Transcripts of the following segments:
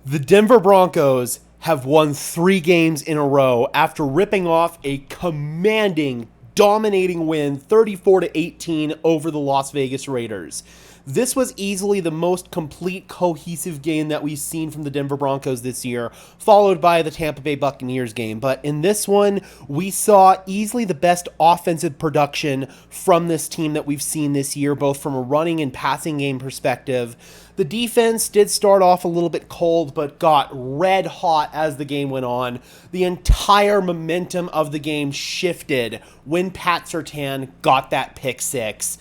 The Denver Broncos have won 3 games in a row after ripping off a commanding, dominating win 34-18 over the Las Vegas Raiders. This was easily the most complete, cohesive game that we've seen from the Denver Broncos this year, followed by the Tampa Bay Buccaneers game. But in this one, we saw easily the best offensive production from this team that we've seen this year, both from a running and passing game perspective. The defense did start off a little bit cold, but got red hot as the game went on. The entire momentum of the game shifted when Pat Surtain got that pick six.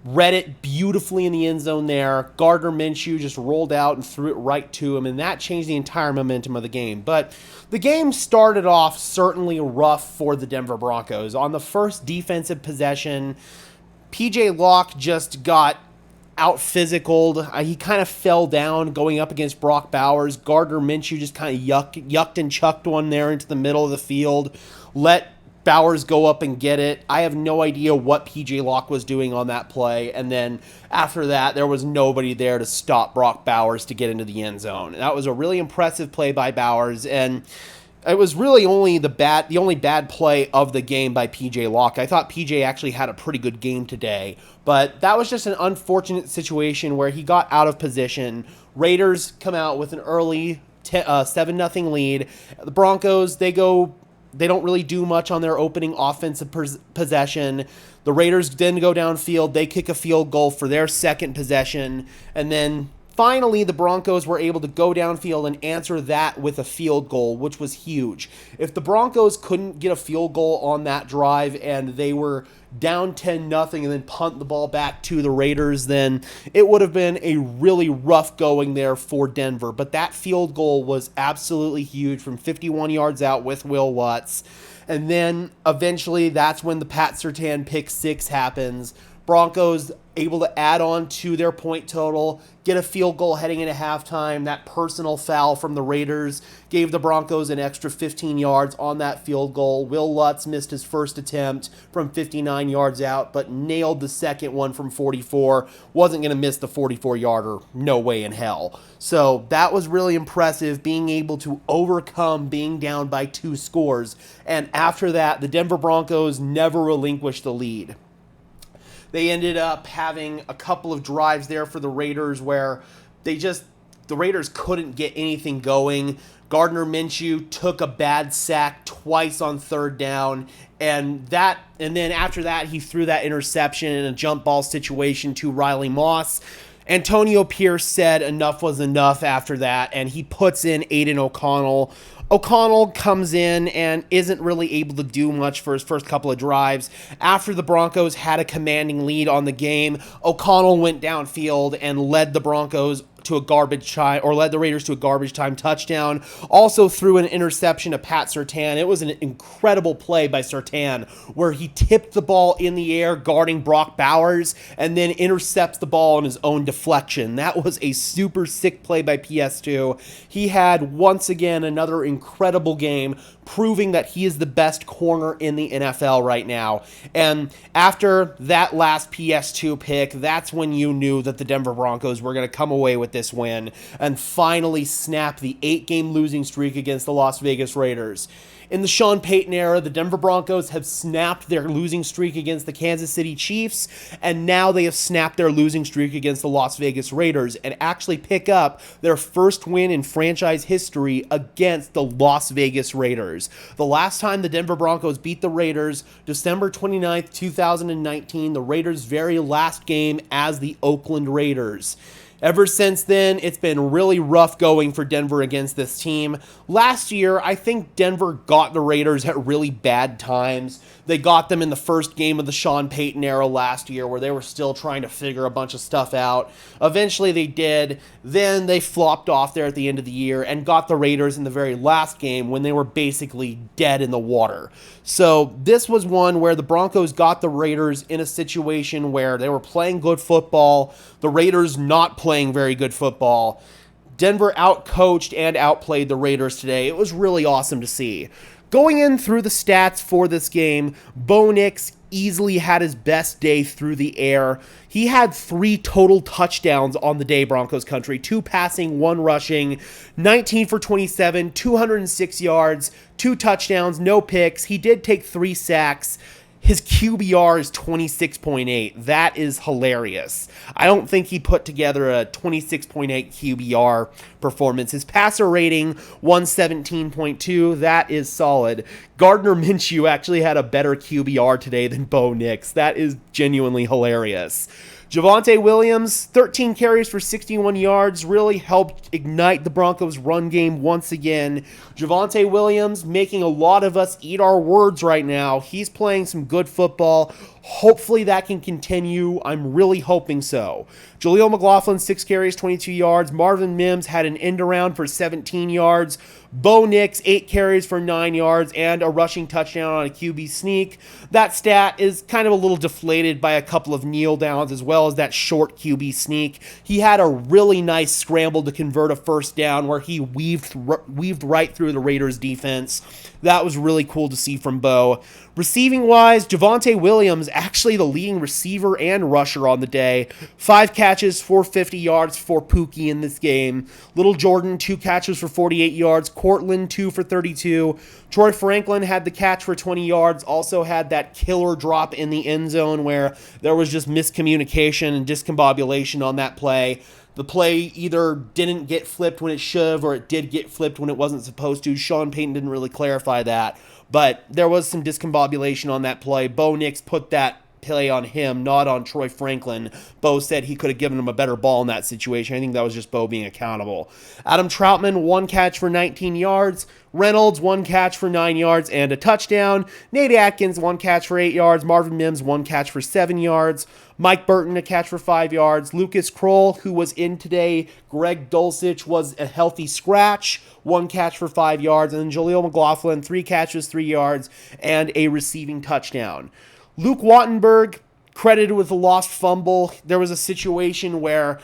Read it beautifully in the end zone there. Gardner Minshew just rolled out and threw it right to him, and that changed the entire momentum of the game. But the game started off certainly rough for the Denver Broncos. On the first defensive possession, PJ Locke just got out-physicaled. He kind of fell down going up against Brock Bowers. Gardner Minshew just kind of yucked and chucked one there into the middle of the field. Let Bowers go up and get it. I have no idea what PJ Locke was doing on that play. And then after that, there was nobody there to stop Brock Bowers to get into the end zone. That was a really impressive play by Bowers, and it was really only the only bad play of the game by PJ Locke. I thought PJ actually had a pretty good game today, but that was just an unfortunate situation where he got out of position. Raiders come out with an early 7-0 lead. The Broncos, they don't really do much on their opening offensive possession. The Raiders then go downfield. They kick a field goal for their second possession. And then finally, the Broncos were able to go downfield and answer that with a field goal, which was huge. If the Broncos couldn't get a field goal on that drive and they were down 10-0 and then punt the ball back to the Raiders, then it would have been a really rough going there for Denver. But that field goal was absolutely huge from 51 yards out with Will Lutz. And then eventually that's when the Pat Surtain pick six happens. Broncos able to add on to their point total, get a field goal heading into halftime. That personal foul from the Raiders gave the Broncos an extra 15 yards on that field goal. Will Lutz missed his first attempt from 59 yards out, but nailed the second one from 44. Wasn't going to miss the 44-yarder. No way in hell. So that was really impressive, being able to overcome being down by 2 scores. And after that, the Denver Broncos never relinquished the lead. They ended up having a couple of drives there for the Raiders where the Raiders couldn't get anything going. Gardner Minshew took a bad sack twice on third down, and then after that he threw that interception in a jump ball situation to Riley Moss. Antonio Pierce said enough was enough after that, and he puts in Aiden O'Connell. O'Connell comes in and isn't really able to do much for his first couple of drives. After the Broncos had a commanding lead on the game, O'Connell went downfield and led the Broncos to a garbage time, or led the Raiders to a garbage time touchdown. Also threw an interception to Pat Surtain. It was an incredible play by Surtain where he tipped the ball in the air guarding Brock Bowers and then intercepts the ball on his own deflection. That was a super sick play by PS2. He had once again another incredible game, proving that he is the best corner in the NFL right now. And after that last PS2 pick, that's when you knew that the Denver Broncos were going to come away with this win and finally snap the 8-game losing streak against the Las Vegas Raiders. In the Sean Payton era, the Denver Broncos have snapped their losing streak against the Kansas City Chiefs, and now they have snapped their losing streak against the Las Vegas Raiders and actually pick up their first win in franchise history against the Las Vegas Raiders. The last time the Denver Broncos beat the Raiders, December 29th, 2019, the Raiders' very last game as the Oakland Raiders. Ever since then, it's been really rough going for Denver against this team. Last year, I think Denver got the Raiders at really bad times. They got them in the first game of the Sean Payton era last year where they were still trying to figure a bunch of stuff out. Eventually they did. Then they flopped off there at the end of the year and got the Raiders in the very last game when they were basically dead in the water. So this was one where the Broncos got the Raiders in a situation where they were playing good football, the Raiders not playing very good football. Denver outcoached and outplayed the Raiders today. It was really awesome to see. Going in through the stats for this game, Bo Nix easily had his best day through the air. He had 3 total touchdowns on the day, Broncos country. 2 passing, 1 rushing, 19 for 27, 206 yards, 2 touchdowns, no picks. He did take 3 sacks. His QBR is 26.8. That is hilarious. I don't think he put together a 26.8 QBR performance. His passer rating, 117.2. That is solid. Gardner Minshew actually had a better QBR today than Bo Nix. That is genuinely hilarious. Javonte Williams, 13 carries for 61 yards, really helped ignite the Broncos' run game once again. Javonte Williams making a lot of us eat our words right now. He's playing some good football. Hopefully that can continue. I'm really hoping so. Jaleel McLaughlin, 6 carries, 22 yards. Marvin Mims had an end around for 17 yards. Bo Nix, 8 carries for 9 yards and a rushing touchdown on a QB sneak. That stat is kind of a little deflated by a couple of kneel downs as well as that short QB sneak. He had a really nice scramble to convert a first down where he weaved right through the Raiders defense. That was really cool to see from Bo. Receiving wise, Javonte Williams, actually the leading receiver and rusher on the day. 5 catches, 450 yards for Pookie in this game. Little Jordan, 2 catches for 48 yards. Cortland, 2 for 32. Troy Franklin had the catch for 20 yards. Also had that killer drop in the end zone where there was just miscommunication and discombobulation on that play. The play either didn't get flipped when it should have, or it did get flipped when it wasn't supposed to. Sean Payton didn't really clarify that, but there was some discombobulation on that play. Bo Nix put that play on him, not on Troy Franklin. Bo said he could have given him a better ball in that situation. I think that was just Bo being accountable. Adam Troutman, 1 catch for 19 yards. Reynolds, 1 catch for 9 yards and a touchdown. Nate Atkins, 1 catch for 8 yards. Marvin Mims, 1 catch for 7 yards. Mike Burton, a catch for 5 yards. Lucas Kroll, who was in today. Greg Dulcich was a healthy scratch. 1 catch for 5 yards. And then Jaleel McLaughlin, 3 catches, 3 yards, and a receiving touchdown. Luke Wattenberg, credited with a lost fumble. There was a situation where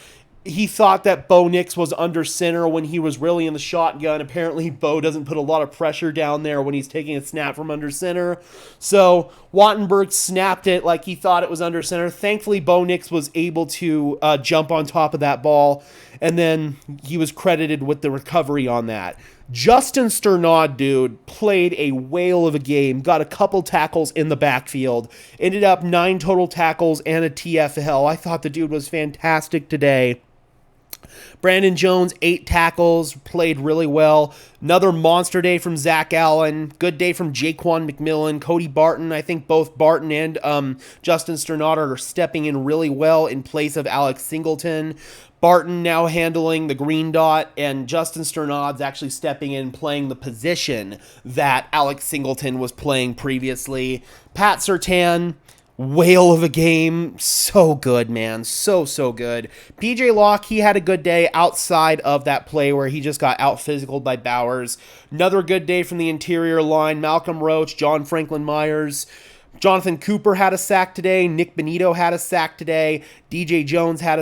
he thought that Bo Nix was under center when he was really in the shotgun. Apparently, Bo doesn't put a lot of pressure down there when he's taking a snap from under center. So Wattenberg snapped it like he thought it was under center. Thankfully, Bo Nix was able to jump on top of that ball, and then he was credited with the recovery on that. Justin Sternad, dude, played a whale of a game, got a couple tackles in the backfield, ended up 9 total tackles and a TFL. I thought the dude was fantastic today. Brandon Jones, 8 tackles, played really well. Another monster day from Zach Allen. Good day from Jaquan McMillan. Cody Barton, I think both Barton and Justin Sternad are stepping in really well in place of Alex Singleton. Barton now handling the green dot, and Justin Sternad's actually stepping in playing the position that Alex Singleton was playing previously. Pat Surtain, whale of a game. So good, man. So good. PJ Locke, he had a good day outside of that play where he just got out-physicaled by Bowers. Another good day from the interior line. Malcolm Roach, John Franklin Myers. Jonathan Cooper had a sack today. Nick Benito had a sack today. DJ Jones had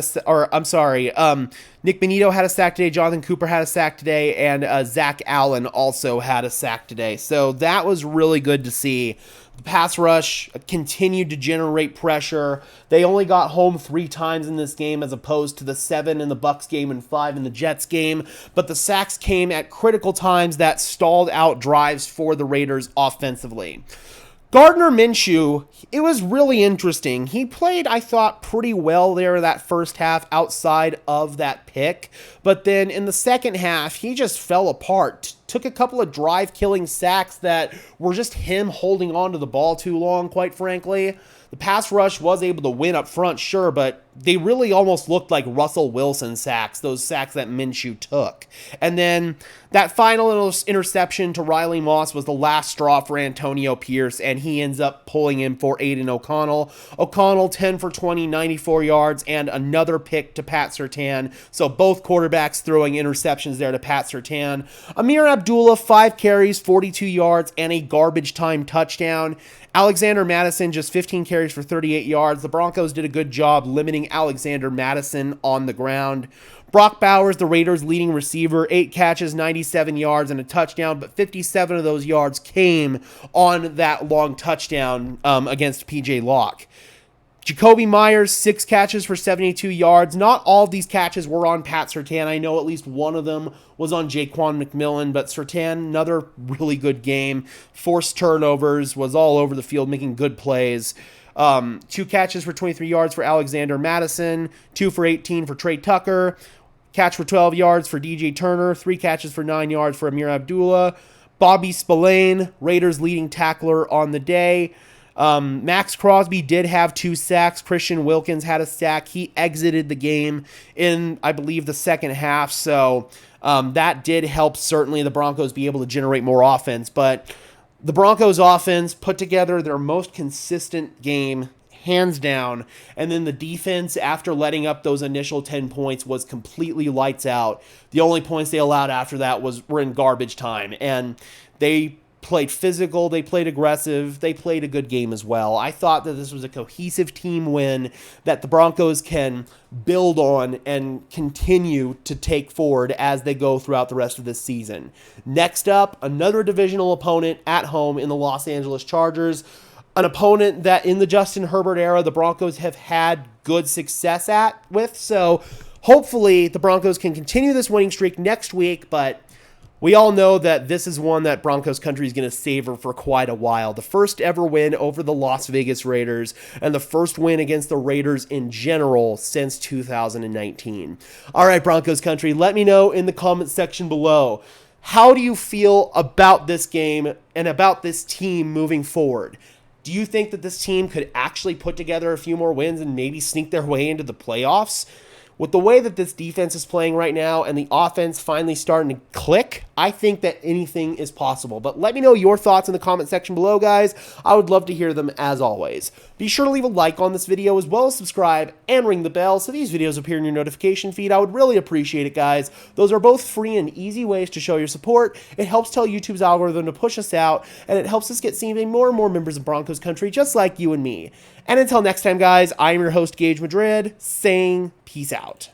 Nick Benito had a sack today. Jonathan Cooper had a sack today. And Zach Allen also had a sack today. So that was really good to see. The pass rush continued to generate pressure. They only got home 3 times in this game as opposed to the 7 in the Bucs game and 5 in the Jets game. But the sacks came at critical times that stalled out drives for the Raiders offensively. Gardner Minshew, it was really interesting. He played, I thought, pretty well there that first half outside of that pick. But then in the second half, he just fell apart. Took a couple of drive-killing sacks that were just him holding on to the ball too long, quite frankly. The pass rush was able to win up front, sure, but they really almost looked like Russell Wilson sacks, those sacks that Minshew took. And then that final interception to Riley Moss was the last straw for Antonio Pierce, and he ends up pulling in for Aiden O'Connell. O'Connell, 10 for 20, 94 yards, and another pick to Pat Surtain. So both quarterbacks throwing interceptions there to Pat Surtain. Amir Abdullah, 5 carries, 42 yards, and a garbage time touchdown. Alexander Madison, just 15 carries for 38 yards. The Broncos did a good job limiting Alexander Madison on the ground. Brock Bowers, the Raiders' leading receiver, 8 catches, 97 yards, and a touchdown, but 57 of those yards came on that long touchdown against P.J. Locke. Jacoby Myers, 6 catches for 72 yards. Not all of these catches were on Pat Surtain. I know at least one of them was on Jaquan McMillan, but Surtain, another really good game. Forced turnovers, was all over the field, making good plays. 2 catches for 23 yards for Alexander Madison, 2 for 18 for Trey Tucker, catch for 12 yards for DJ Turner, 3 catches for 9 yards for Amir Abdullah. Bobby Spillane, Raiders' leading tackler on the day. Max Crosby did have 2 sacks. Christian Wilkins had a sack. He exited the game in, I believe, the second half. So that did help certainly the Broncos be able to generate more offense. But the Broncos offense put together their most consistent game, hands down. And then the defense, after letting up those initial 10 points, was completely lights out. The only points they allowed after that were in garbage time. And they played physical, they played aggressive, they played a good game as well. I thought that this was a cohesive team win that the Broncos can build on and continue to take forward as they go throughout the rest of this season. Next up, another divisional opponent at home in the Los Angeles Chargers, an opponent that in the Justin Herbert era the Broncos have had good success with. So hopefully the Broncos can continue this winning streak next week, but we all know that this is one that Broncos country is going to savor for quite a while. The first ever win over the Las Vegas Raiders and the first win against the Raiders in general since 2019. All right, Broncos country, let me know in the comments section below. How do you feel about this game and about this team moving forward? Do you think that this team could actually put together a few more wins and maybe sneak their way into the playoffs? With the way that this defense is playing right now and the offense finally starting to click, I think that anything is possible. But let me know your thoughts in the comment section below, guys. I would love to hear them as always. Be sure to leave a like on this video as well as subscribe and ring the bell so these videos appear in your notification feed. I would really appreciate it, guys. Those are both free and easy ways to show your support. It helps tell YouTube's algorithm to push us out, and it helps us get seen by more and more members of Broncos country just like you and me. And until next time, guys, I am your host, Gage Madrid, saying peace out.